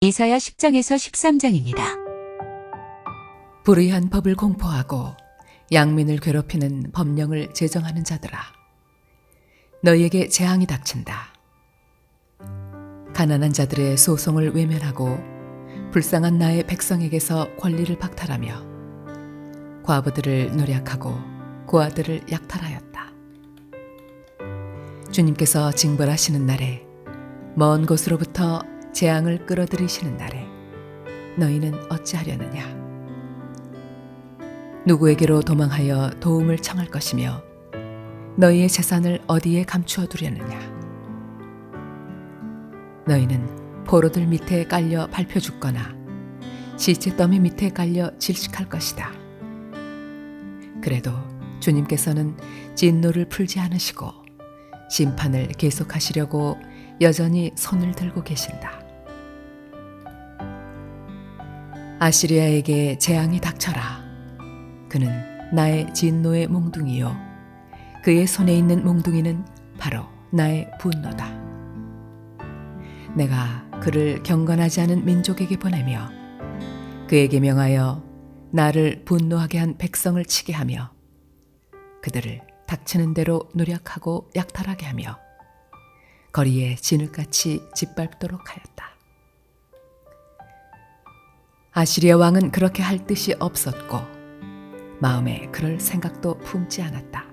이사야 10장에서 13장입니다. 불의한 법을 공포하고 양민을 괴롭히는 법령을 제정하는 자들아, 너희에게 재앙이 닥친다. 가난한 자들의 소송을 외면하고 불쌍한 나의 백성에게서 권리를 박탈하며 과부들을 노략하고 고아들을 약탈하였다. 주님께서 징벌하시는 날에, 먼 곳으로부터 재앙을 끌어들이시는 날에 너희는 어찌하려느냐? 누구에게로 도망하여 도움을 청할 것이며 너희의 재산을 어디에 감추어 두려느냐? 너희는 포로들 밑에 깔려 밟혀 죽거나 시체 더미 밑에 깔려 질식할 것이다. 그래도 주님께서는 진노를 풀지 않으시고 심판을 계속하시려고 여전히 손을 들고 계신다. 아시리아에게 재앙이 닥쳐라. 그는 나의 진노의 몽둥이요, 그의 손에 있는 몽둥이는 바로 나의 분노다. 내가 그를 경건하지 않은 민족에게 보내며 그에게 명하여 나를 분노하게 한 백성을 치게 하며 그들을 닥치는 대로 노략하고 약탈하게 하며 거리에 진흙같이 짓밟도록 하였다. 아시리아 왕은 그렇게 할 뜻이 없었고 마음에 그럴 생각도 품지 않았다.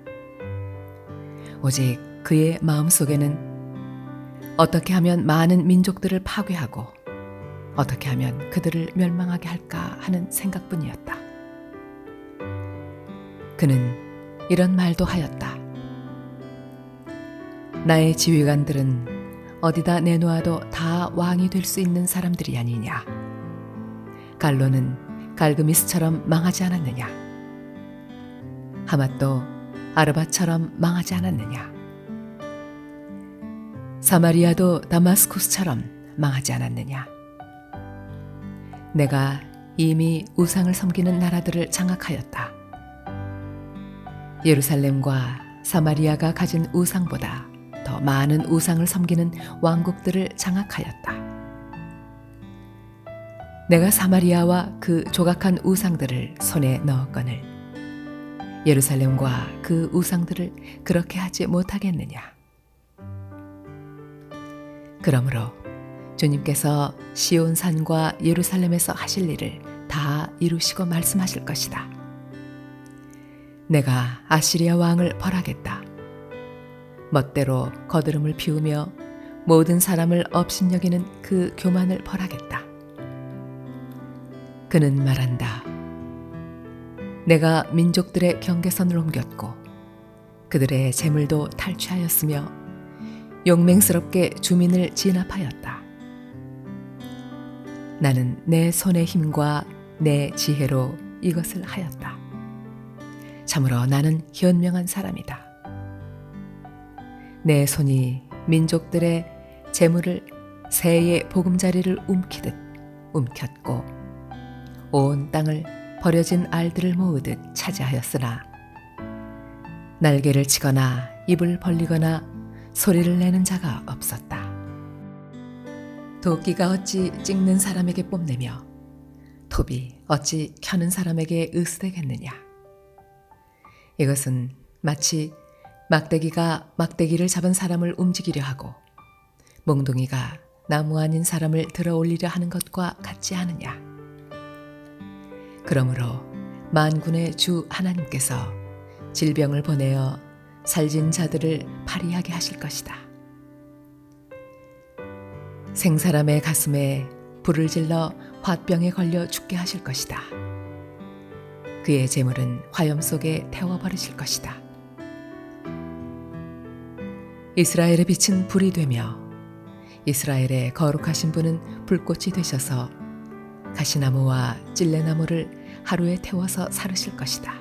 오직 그의 마음속에는 어떻게 하면 많은 민족들을 파괴하고 어떻게 하면 그들을 멸망하게 할까 하는 생각뿐이었다. 그는 이런 말도 하였다. 나의 지휘관들은 어디다 내놓아도 다 왕이 될 수 있는 사람들이 아니냐? 갈로는 갈그미스처럼 망하지 않았느냐? 하맛도 아르바처럼 망하지 않았느냐? 사마리아도 다마스쿠스처럼 망하지 않았느냐? 내가 이미 우상을 섬기는 나라들을 장악하였다. 예루살렘과 사마리아가 가진 우상보다 더 많은 우상을 섬기는 왕국들을 장악하였다. 내가 사마리아와 그 조각한 우상들을 손에 넣었거늘 예루살렘과 그 우상들을 그렇게 하지 못하겠느냐? 그러므로 주님께서 시온산과 예루살렘에서 하실 일을 다 이루시고 말씀하실 것이다. 내가 아시리아 왕을 벌하겠다. 멋대로 거드름을 피우며 모든 사람을 업신여기는 그 교만을 벌하겠다. 그는 말한다. 내가 민족들의 경계선을 옮겼고 그들의 재물도 탈취하였으며 용맹스럽게 주민을 진압하였다. 나는 내 손의 힘과 내 지혜로 이것을 하였다. 참으로 나는 현명한 사람이다. 내 손이 민족들의 재물을 새의 보금자리를 움키듯 움켰고 온 땅을 버려진 알들을 모으듯 차지하였으나 날개를 치거나 입을 벌리거나 소리를 내는 자가 없었다. 도끼가 어찌 찍는 사람에게 뽐내며 톱이 어찌 켜는 사람에게 으스대겠느냐? 이것은 마치 막대기가 막대기를 잡은 사람을 움직이려 하고 몽둥이가 나무 아닌 사람을 들어 올리려 하는 것과 같지 않으냐? 그러므로 만군의 주 하나님께서 질병을 보내어 살진 자들을 파리하게 하실 것이다. 생사람의 가슴에 불을 질러 화병에 걸려 죽게 하실 것이다. 그의 재물은 화염 속에 태워버리실 것이다. 이스라엘의 빛은 불이 되며 이스라엘의 거룩하신 분은 불꽃이 되셔서 가시나무와 찔레나무를 하루에 태워서 사르실 것이다.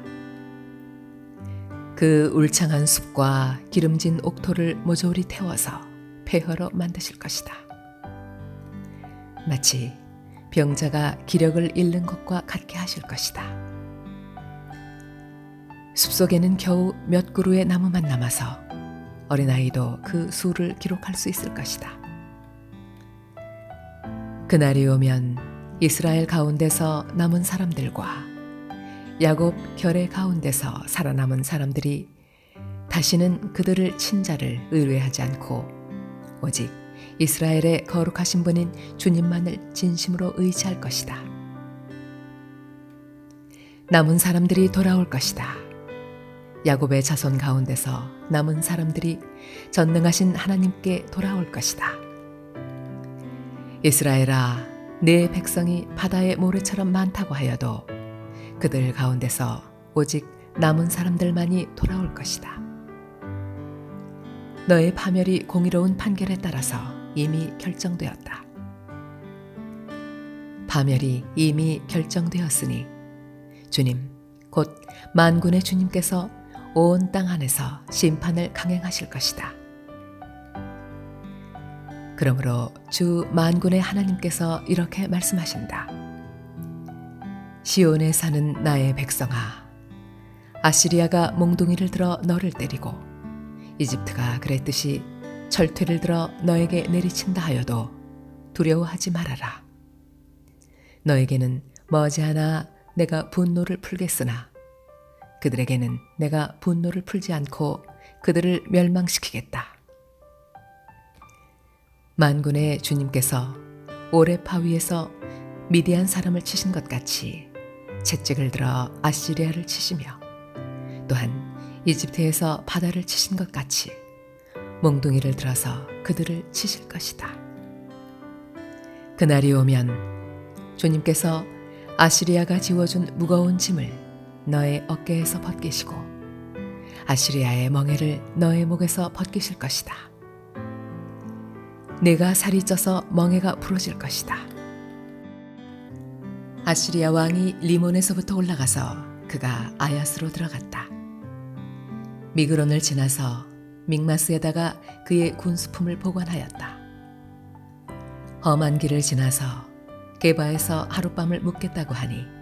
그 울창한 숲과 기름진 옥토를 모조리 태워서 폐허로 만드실 것이다. 마치 병자가 기력을 잃는 것과 같게 하실 것이다. 숲속에는 겨우 몇 그루의 나무만 남아서 어린아이도 그 수를 기록할 수 있을 것이다. 그날이 오면 이스라엘 가운데서 남은 사람들과 야곱 결의 가운데서 살아남은 사람들이 다시는 그들을 친자를 의뢰하지 않고 오직 이스라엘의 거룩하신 분인 주님만을 진심으로 의지할 것이다. 남은 사람들이 돌아올 것이다. 야곱의 자손 가운데서 남은 사람들이 전능하신 하나님께 돌아올 것이다. 이스라엘아, 네 백성이 바다의 모래처럼 많다고 하여도 그들 가운데서 오직 남은 사람들만이 돌아올 것이다. 너의 파멸이 공의로운 판결에 따라서 이미 결정되었다. 파멸이 이미 결정되었으니 주님, 곧 만군의 주님께서 온 땅 안에서 심판을 강행하실 것이다. 그러므로 주 만군의 하나님께서 이렇게 말씀하신다. 시온에 사는 나의 백성아, 아시리아가 몽둥이를 들어 너를 때리고 이집트가 그랬듯이 철퇴를 들어 너에게 내리친다 하여도 두려워하지 말아라. 너에게는 머지않아 내가 분노를 풀겠으나 그들에게는 내가 분노를 풀지 않고 그들을 멸망시키겠다. 만군의 주님께서 오레파 위에서 미디안 사람을 치신 것 같이 채찍을 들어 아시리아를 치시며 또한 이집트에서 바다를 치신 것 같이 몽둥이를 들어서 그들을 치실 것이다. 그날이 오면 주님께서 아시리아가 지워준 무거운 짐을 너의 어깨에서 벗기시고 아시리아의 멍에를 너의 목에서 벗기실 것이다. 내가 살이 쪄서 멍에가 부러질 것이다. 아시리아 왕이 리몬에서부터 올라가서 그가 아야스로 들어갔다. 미그론을 지나서 믹마스에다가 그의 군수품을 보관하였다. 험한 길을 지나서 게바에서 하룻밤을 묵겠다고 하니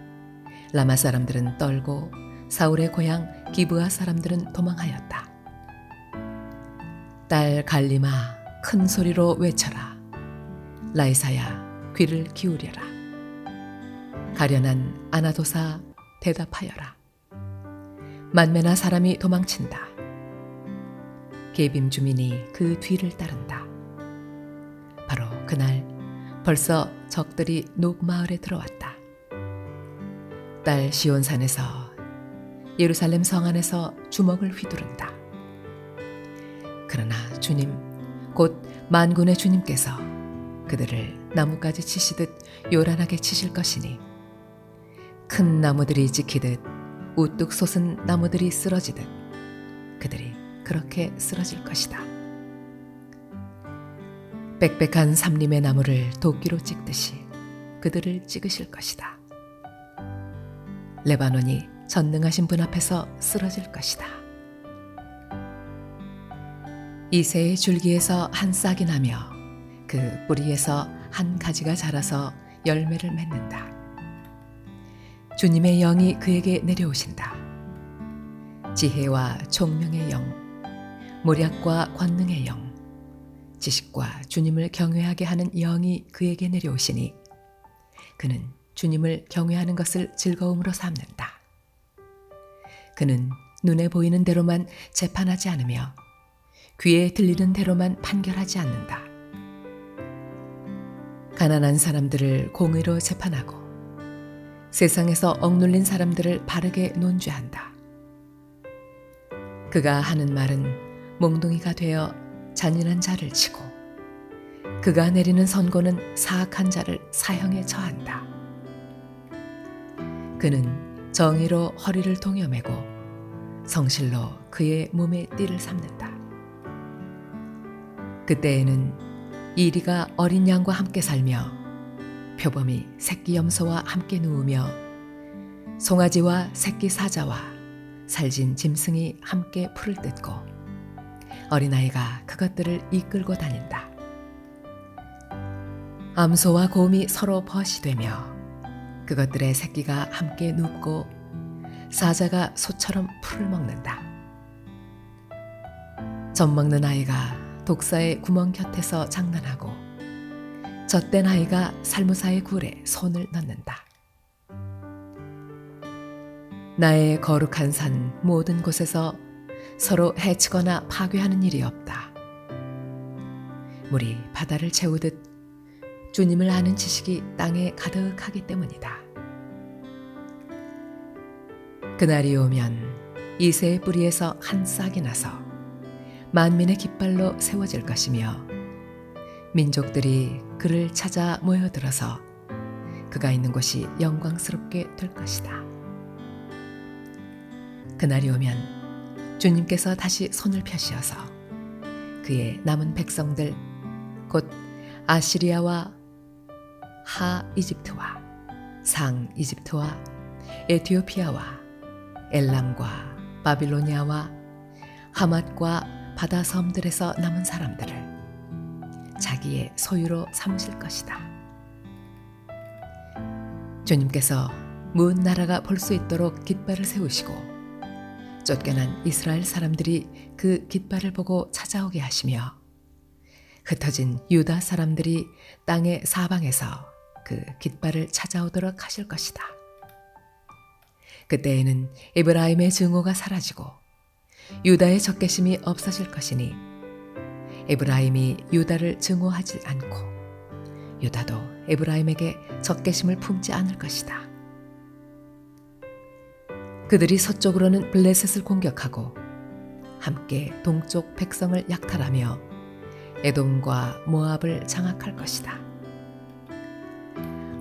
라마 사람들은 떨고 사울의 고향 기브아 사람들은 도망하였다. 딸 갈리마, 큰 소리로 외쳐라. 라이사야, 귀를 기울여라. 가련한 아나도사, 대답하여라. 만매나 사람이 도망친다. 게빔 주민이 그 뒤를 따른다. 바로 그날 벌써 적들이 녹마을에 들어왔다. 딸 시온산에서 예루살렘 성 안에서 주먹을 휘두른다. 그러나 주님, 곧 만군의 주님께서 그들을 나뭇가지 치시듯 요란하게 치실 것이니 큰 나무들이 지키듯 우뚝 솟은 나무들이 쓰러지듯 그들이 그렇게 쓰러질 것이다. 빽빽한 삼림의 나무를 도끼로 찍듯이 그들을 찍으실 것이다. 레바논이 전능하신 분 앞에서 쓰러질 것이다. 이새의 줄기에서 한 싹이 나며 그 뿌리에서 한 가지가 자라서 열매를 맺는다. 주님의 영이 그에게 내려오신다. 지혜와 총명의 영, 모략과 권능의 영, 지식과 주님을 경외하게 하는 영이 그에게 내려오시니 그는 주님을 경외하는 것을 즐거움으로 삼는다. 그는 눈에 보이는 대로만 재판하지 않으며 귀에 들리는 대로만 판결하지 않는다. 가난한 사람들을 공의로 재판하고 세상에서 억눌린 사람들을 바르게 논죄한다. 그가 하는 말은 몽둥이가 되어 잔인한 자를 치고 그가 내리는 선고는 사악한 자를 사형에 처한다. 그는 정의로 허리를 동여매고 성실로 그의 몸에 띠를 삼는다. 그때에는 이리가 어린 양과 함께 살며 표범이 새끼 염소와 함께 누우며 송아지와 새끼 사자와 살진 짐승이 함께 풀을 뜯고 어린아이가 그것들을 이끌고 다닌다. 암소와 곰이 서로 벗이되며 그것들의 새끼가 함께 눕고 사자가 소처럼 풀을 먹는다. 젖 먹는 아이가 독사의 구멍 곁에서 장난하고 젖된 아이가 살무사의 굴에 손을 넣는다. 나의 거룩한 산 모든 곳에서 서로 해치거나 파괴하는 일이 없다. 물이 바다를 채우듯 주님을 아는 지식이 땅에 가득하기 때문이다. 그날이 오면 이새의 뿌리에서 한 싹이 나서 만민의 깃발로 세워질 것이며 민족들이 그를 찾아 모여들어서 그가 있는 곳이 영광스럽게 될 것이다. 그날이 오면 주님께서 다시 손을 펴시어서 그의 남은 백성들 곧 아시리아와 하 이집트와 상 이집트와 에티오피아와 엘람과 바빌로니아와 하맛과 바다 섬들에서 남은 사람들을 자기의 소유로 삼으실 것이다. 주님께서 먼 나라가 볼 수 있도록 깃발을 세우시고 쫓겨난 이스라엘 사람들이 그 깃발을 보고 찾아오게 하시며 흩어진 유다 사람들이 땅의 사방에서 그 깃발을 찾아오도록 하실 것이다. 그때에는 에브라임의 증오가 사라지고 유다의 적개심이 없어질 것이니 에브라임이 유다를 증오하지 않고 유다도 에브라임에게 적개심을 품지 않을 것이다. 그들이 서쪽으로는 블레셋을 공격하고 함께 동쪽 백성을 약탈하며 에돔과 모압을 장악할 것이다.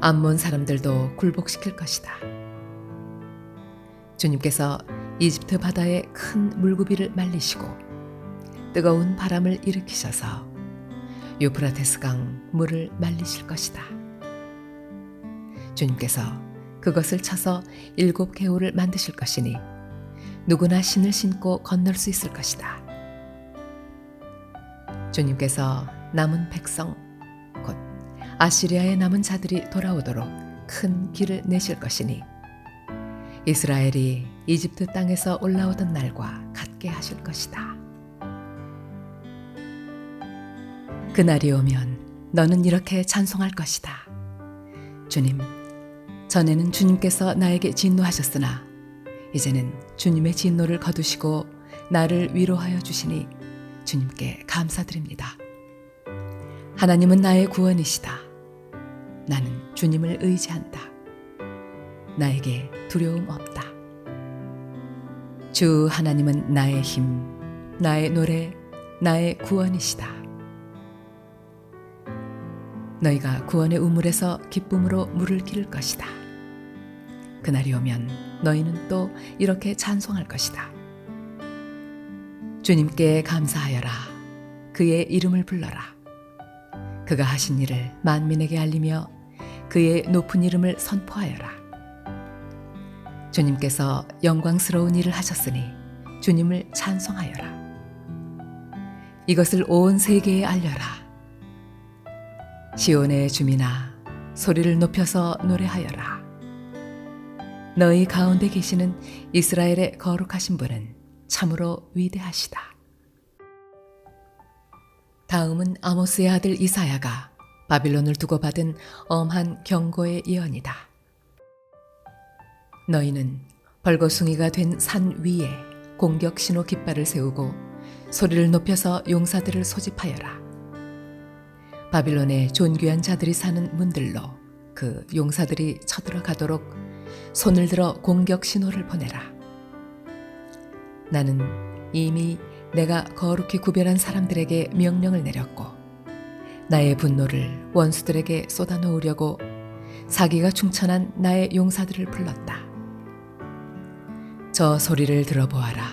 암몬 사람들도 굴복시킬 것이다. 주님께서 이집트 바다의 큰 물고기를 말리시고 뜨거운 바람을 일으키셔서 유프라테스 강 물을 말리실 것이다. 주님께서 그것을 쳐서 7 개울을 만드실 것이니 누구나 신을 신고 건널 수 있을 것이다. 주님께서 남은 백성 곧 아시리아의 남은 자들이 돌아오도록 큰 길을 내실 것이니 이스라엘이 이집트 땅에서 올라오던 날과 같게 하실 것이다. 그날이 오면 너는 이렇게 찬송할 것이다. 주님, 전에는 주님께서 나에게 진노하셨으나 이제는 주님의 진노를 거두시고 나를 위로하여 주시니 주님께 감사드립니다. 하나님은 나의 구원이시다. 나는 주님을 의지한다. 나에게 두려움 없다. 주 하나님은 나의 힘, 나의 노래, 나의 구원이시다. 너희가 구원의 우물에서 기쁨으로 물을 기를 것이다. 그날이 오면 너희는 또 이렇게 찬송할 것이다. 주님께 감사하여라. 그의 이름을 불러라. 그가 하신 일을 만민에게 알리며 그의 높은 이름을 선포하여라. 주님께서 영광스러운 일을 하셨으니 주님을 찬송하여라. 이것을 온 세계에 알려라. 시온의 주민아, 소리를 높여서 노래하여라. 너희 가운데 계시는 이스라엘의 거룩하신 분은 참으로 위대하시다. 다음은 아모스의 아들 이사야가 바빌론을 두고 받은 엄한 경고의 예언이다. 너희는 벌거숭이가 된 산 위에 공격 신호 깃발을 세우고 소리를 높여서 용사들을 소집하여라. 바빌론의 존귀한 자들이 사는 문들로 그 용사들이 쳐들어가도록 손을 들어 공격 신호를 보내라. 나는 이미 내가 거룩히 구별한 사람들에게 명령을 내렸고 나의 분노를 원수들에게 쏟아놓으려고 사기가 충천한 나의 용사들을 불렀다. 저 소리를 들어보아라.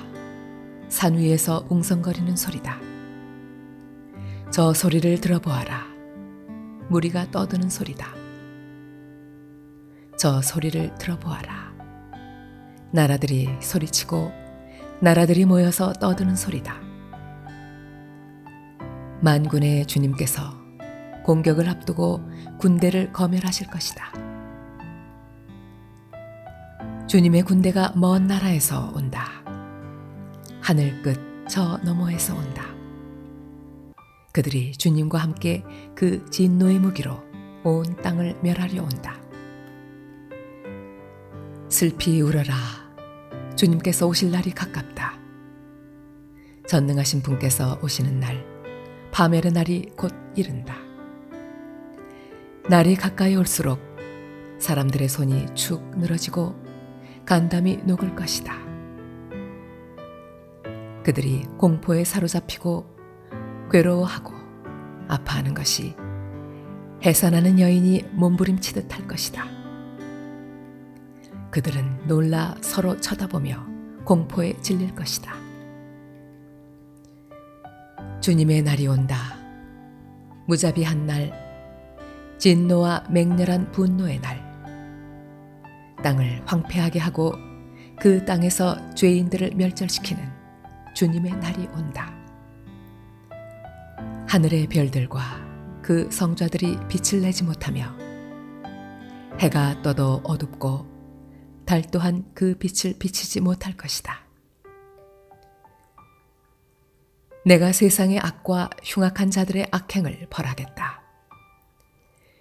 산 위에서 웅성거리는 소리다. 저 소리를 들어보아라. 무리가 떠드는 소리다. 저 소리를 들어보아라. 나라들이 소리치고 나라들이 모여서 떠드는 소리다. 만군의 주님께서 공격을 앞두고 군대를 검열하실 것이다. 주님의 군대가 먼 나라에서 온다. 하늘 끝 저 너머에서 온다. 그들이 주님과 함께 그 진노의 무기로 온 땅을 멸하려 온다. 슬피 울어라. 주님께서 오실 날이 가깝다. 전능하신 분께서 오시는 날, 파멸의 날이 곧 이른다. 날이 가까이 올수록 사람들의 손이 축 늘어지고 간담이 녹을 것이다. 그들이 공포에 사로잡히고 괴로워하고 아파하는 것이 해산하는 여인이 몸부림치듯 할 것이다. 그들은 놀라 서로 쳐다보며 공포에 질릴 것이다. 주님의 날이 온다. 무자비한 날, 진노와 맹렬한 분노의 날. 땅을 황폐하게 하고 그 땅에서 죄인들을 멸절시키는 주님의 날이 온다. 하늘의 별들과 그 성좌들이 빛을 내지 못하며 해가 떠도 어둡고 달 또한 그 빛을 비치지 못할 것이다. 내가 세상의 악과 흉악한 자들의 악행을 벌하겠다.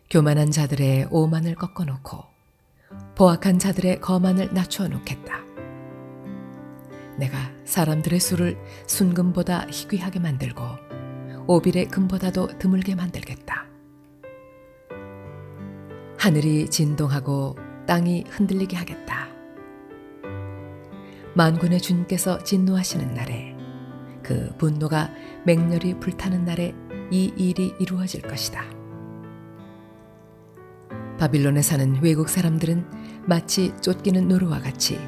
교만한 자들의 오만을 꺾어놓고 보악한 자들의 거만을 낮추어 놓겠다. 내가 사람들의 수를 순금보다 희귀하게 만들고 오빌의 금보다도 드물게 만들겠다. 하늘이 진동하고 땅이 흔들리게 하겠다. 만군의 주님께서 진노하시는 날에, 그 분노가 맹렬히 불타는 날에 이 일이 이루어질 것이다. 바빌론에 사는 외국 사람들은 마치 쫓기는 노루와 같이,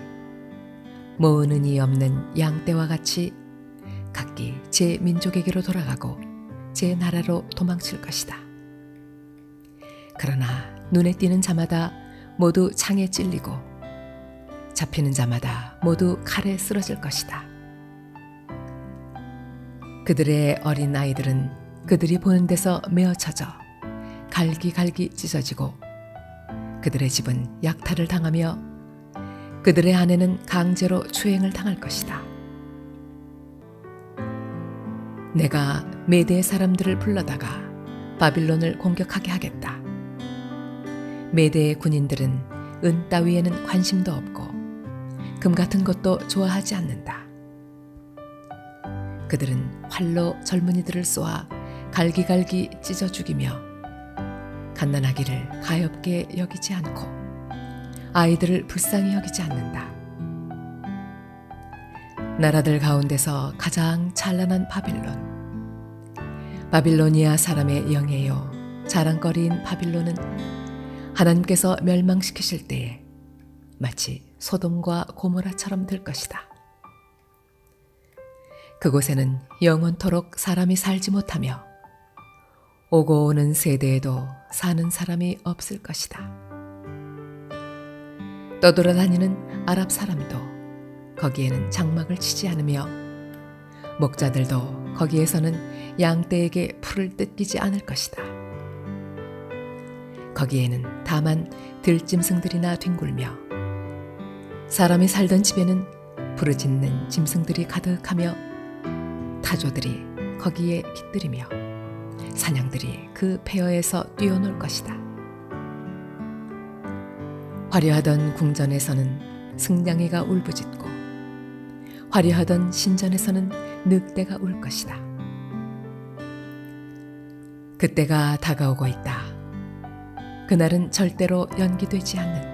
모으는 이 없는 양떼와 같이 각기 제 민족에게로 돌아가고 제 나라로 도망칠 것이다. 그러나 눈에 띄는 자마다 모두 창에 찔리고 잡히는 자마다 모두 칼에 쓰러질 것이다. 그들의 어린 아이들은 그들이 보는 데서 메어쳐져 갈기갈기 찢어지고, 그들의 집은 약탈을 당하며 그들의 아내는 강제로 추행을 당할 것이다. 내가 메대의 사람들을 불러다가 바빌론을 공격하게 하겠다. 메대의 군인들은 은 따위에는 관심도 없고 금 같은 것도 좋아하지 않는다. 그들은 활로 젊은이들을 쏘아 갈기갈기 찢어 죽이며 갓난아기를 가엾게 여기지 않고 아이들을 불쌍히 여기지 않는다. 나라들 가운데서 가장 찬란한 바빌로니아 사람의 영예요 자랑거리인 바빌론은 하나님께서 멸망시키실 때에 마치 소돔과 고모라처럼 될 것이다. 그곳에는 영원토록 사람이 살지 못하며 오고 오는 세대에도 사는 사람이 없을 것이다. 떠돌아다니는 아랍 사람도 거기에는 장막을 치지 않으며 목자들도 거기에서는 양떼에게 풀을 뜯기지 않을 것이다. 거기에는 다만 들짐승들이나 뒹굴며 사람이 살던 집에는 부르짖는 짐승들이 가득하며 타조들이 거기에 깃들이며 사냥들이 그 폐허에서 뛰어놀 것이다. 화려하던 궁전에서는 승냥이가 울부짖고 화려하던 신전에서는 늑대가 울 것이다. 그때가 다가오고 있다. 그날은 절대로 연기되지 않는다.